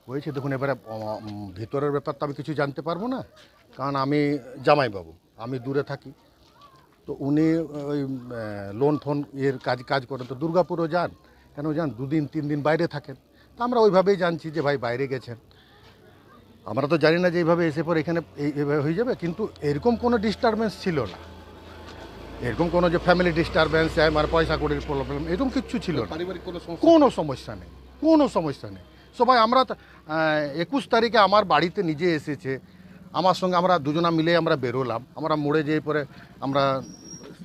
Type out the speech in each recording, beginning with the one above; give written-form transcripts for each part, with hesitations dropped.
হয়েছে দেখুন, এবারে ভিতরের ব্যাপার তো আমি কিছু জানতে পারবো না, কারণ আমি জামাইবাবু, আমি দূরে থাকি। তো উনি ওই লোন ফোন কাজ করেন, তো দুর্গাপুরও যান, কেন যান 2 দিন 3 দিন বাইরে থাকেন। তো আমরা ওইভাবেই জানছি যে ভাই বাইরে গেছেন। আমরা তো জানি না যে এইভাবে এসে পর এখানে এইভাবে হয়ে যাবে, কিন্তু এরকম কোনো ডিস্টারবেন্স ছিল না, এরকম কোনো যে ফ্যামিলি ডিস্টারবেন্স আমার পয়সা কড়ির প্রবলেম এরকম কিচ্ছু ছিল না। কোনো সমস্যা নেই, কোনো সমস্যা নেই। সবাই আমরা 21 তারিখে আমার বাড়িতে নিজে এসেছে, আমার সঙ্গে আমরা দুজনা মিলে আমরা বেরোলাম, আমরা মোড়ে যেয়ে পরে আমরা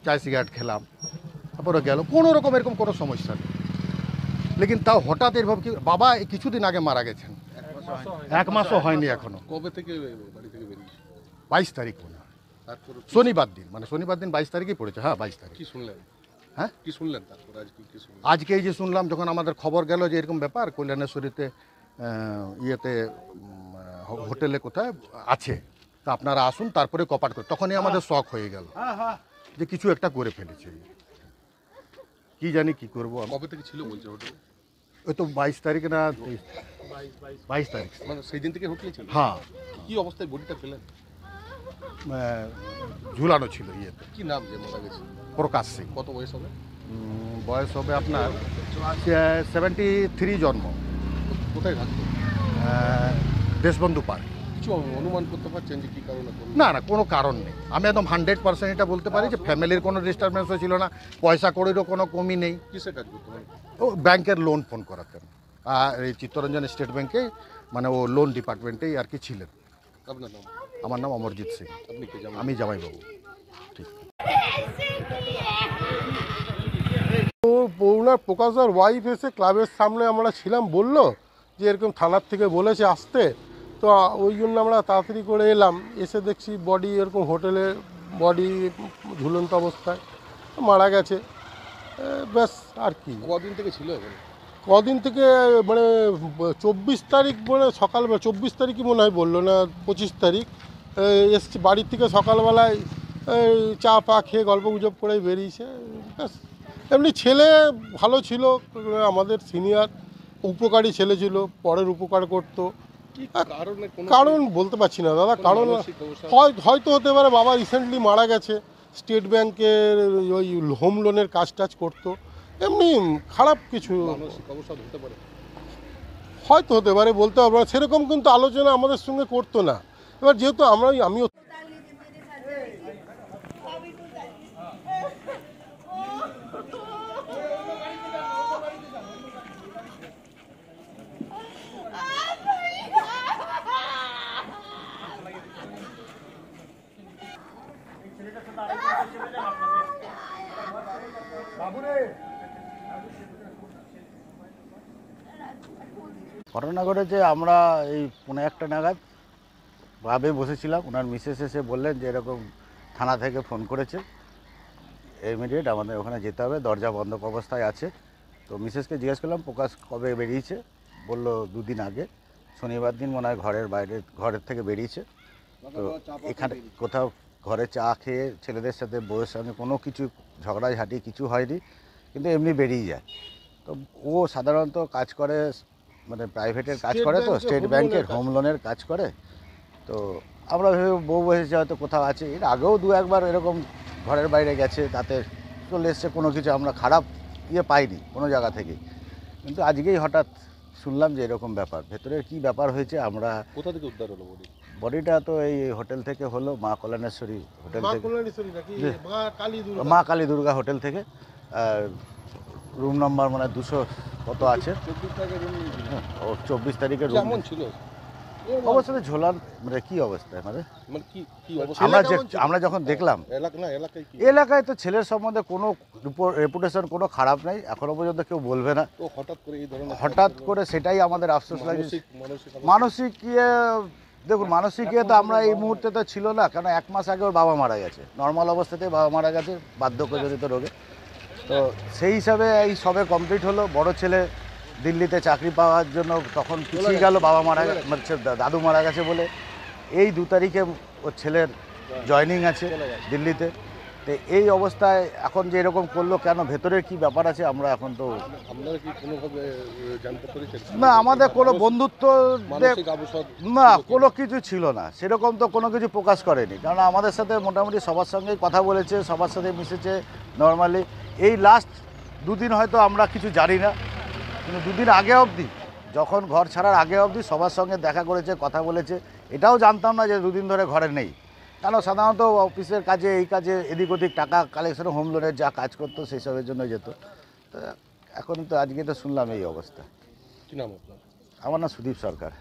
চায় সিগারেট খেলাম, তারপরে গেল, কোনো রকম এরকম কোনো সমস্যা নেই। লেকিন তাও হঠাৎ এরভাবে কি, বাবা কিছুদিন আগে মারা গেছেন, 1 মাসও হয়নি এখনো। কবে থেকে বাড়ি থেকে বেরিয়েছে? 22 তারিখ মনে হয়, শনিবার দিন, মানে শনিবার দিন 22 তারিখেই পড়েছে। হ্যাঁ 22 তারিখ। কি শুনলেন? হ্যাঁ কি শুনলেন তারপর আজকে কি শুনলেন? আজকে এই যে শুনলাম, যখন আমাদের খবর গেল যে এরকম ব্যাপার কল্যাণেশ্বরীতে ইয়েতে হোটেলে কোথায় আছে, তা আপনারা আসুন, তারপরে কপাট করে, তখনই আমাদের শখ হয়ে গেল যে কিছু একটা করে ফেলেছে। কি জানি কি করবো। কবে থেকে ছিল বলছে হোটেলে? ওই তো 22 তারিখে না, 22 তারিখ, মানে সেই দিন থেকে হোটেলে ছিল? হ্যাঁ। কি অবস্থায় বডিটা পেলেন? ঝুলানো ছিল ইয়েতে। কি নাম যে মারা গেছে? প্রকাশ সিং। কত বয়স হবে? বয়স হবে আপনার 73 জন্ম। কোথায় থাকতো? দেশবন্ধু পার্ক। কিছু অনুমান করতে পারছেন যে কি কারণে? না না, কোনো কারণ নেই। আমি একদম 100% এটা বলতে পারি যে ফ্যামিলির কোনো ডিস্টারবেন্সও ছিল না, পয়সা কড়িরও কোনো কমই নেই। কিসে কাজ করতে পারেন? ও ব্যাংকের লোন ফোন করাতেন, আর এই চিত্তরঞ্জন স্টেট ব্যাংকে, মানে ও লোন ডিপার্টমেন্টেই আর কি ছিলেন। আপনার নাম? আমার নাম অমরজিৎ সিং। আপনি কে? আমি জামাইবাবু। ঠিক। ওনার প্রকাশদার ওয়াইফ এসে ক্লাবের সামনে আমরা ছিলাম, বলল যে এরকম থানার থেকে বলেছে আসতে, তো ওই জন্য আমরা তাড়াতাড়ি করে এলাম। এসে দেখছি বডি এরকম হোটেলে, বডি ঝুলন্ত অবস্থায় মারা গেছে। ব্যাস আর কি। কদিন থেকে ছিল এখানে? কদিন থেকে মানে 24 তারিখ, মানে সকালবেলা 24 তারিখই মনে হয় বললো, না 25 তারিখ এসছি বাড়ির থেকে সকালবেলায়, চা পা খেয়ে গল্প গুজব করে বেরিয়েছে। ব্যাস। এমনি ছেলে ভালো ছিল, আমাদের সিনিয়র, উপকারী ছেলে ছিল, পরের উপকার করতো। কারণ বলতে পারছি না দাদা, কারণ হয়তো হতে পারে বাবা রিসেন্টলি মারা গেছে, স্টেট ব্যাংকের ওই হোম লোনের কাজ টাজ করতো, এমনি খারাপ কিছু হয়তো হতে পারে, বলতে পারবো না সেরকম, কিন্তু আলোচনা আমাদের সঙ্গে করতো না। এবার যেহেতু আমিও ঘটনা ঘটেছে, আমরা এই 1:15 নাগাদ ভাবে বসেছিলাম, ওনার মিসেস এসে বললেন যে এরকম থানা থেকে ফোন করেছে, ইমিডিয়েট আমাদের ওখানে যেতে হবে, দরজা বন্ধ অবস্থায় আছে। তো মিসেসকে জিজ্ঞেস করলাম প্রকাশ কবে বেরিয়েছে, বলল 2 দিন আগে, শনিবার দিন মনে হয় ঘরের থেকে বেরিয়েছে। তো এখানে কোথাও ঘরে চা খেয়ে ছেলেদের সাথে বউয়ের সঙ্গে কোনো কিছু ঝগড়াঝাটি কিছু হয়নি, কিন্তু এমনি বেরিয়ে যায়। তো ও সাধারণত কাজ করে, মানে প্রাইভেটের কাজ করে, তো স্টেট ব্যাংকের হোম লোনের কাজ করে। তো আমরা ভেবে বউ বসেছে হয়তো কোথাও আছে, এর আগেও 2-1 বার এরকম ঘরের বাইরে গেছে, তাতে চলে এসছে, কোনো কিছু আমরা খারাপ পাইনি কোনো জায়গা থেকে। কিন্তু আজকেই হঠাৎ শুনলাম যে এরকম ব্যাপার, ভেতরের কি ব্যাপার হয়েছে। আমরা কোথা থেকে উদ্ধার হলো বডিটা? তো এই হোটেল থেকে হলো, মা কল্যাণেশ্বরী হোটেল থেকে, মা কালী দুর্গা হোটেল থেকে, রুম নম্বর মানে 200 কত আছে, 24 তারিখের রুম ছিল। অবস্থাতে ঝোলান, মানে কি অবস্থায়, মানে আমরা যখন দেখলাম এলাকায় তো ছেলের সম্বন্ধে কোনো রেপুটেশন কোনো খারাপ নেই, এখনো পর্যন্ত কেউ বলবে না। হঠাৎ করে সেটাই আমাদের আফসোস লাগে। মানসিক দেখুন, মানসিক তো আমরা এই মুহূর্তে তো ছিল না, কারণ 1 মাস আগে ওর বাবা মারা গেছে, নর্মাল অবস্থাতেই বাবা মারা গেছে বার্ধক্যজনিত রোগে। তো সেই হিসাবে এই সবে কমপ্লিট হলো। বড় ছেলে দিল্লিতে চাকরি পাওয়ার জন্য তখন পিছিয়ে গেল, বাবা মারা গেছে, দাদু মারা গেছে বলে। এই 2 তারিখে ওর ছেলের জয়েনিং আছে দিল্লিতে। তো এই অবস্থায় এখন যে এরকম করলো কেন, ভেতরের কি ব্যাপার আছে আমরা এখন তো আপনারা কি কোনোভাবে জানতে পেরেছেন? না, আমাদের কোনো বন্ধুত্ব মানসিক অবসাদ না, কোনো কিছু ছিল না, সেরকম তো কোনো কিছু প্রকাশ করেনি। কারণ আমাদের সাথে মোটামুটি সবার সঙ্গেই কথা বলেছে, সবার সাথে মিশেছে নর্মালি। এই লাস্ট দুদিন হয়তো আমরা কিছু জানি না, কিন্তু দুদিন আগে অবধি, যখন ঘর ছাড়ার আগে অবধি সবার সঙ্গে দেখা করেছে, কথা বলেছে। এটাও জানতাম না যে দুদিন ধরে ঘরে নেই, কারণ সাধারণত অফিসের কাজে, এই কাজে এদিক ওদিক টাকা কালেকশন, হোম লোনের যা কাজ করতো সেই সবের জন্য যেত। তো এখন তো আজকে তো শুনলাম এই অবস্থা। কি নাম আপনার? আমার নাম সুদীপ সরকার।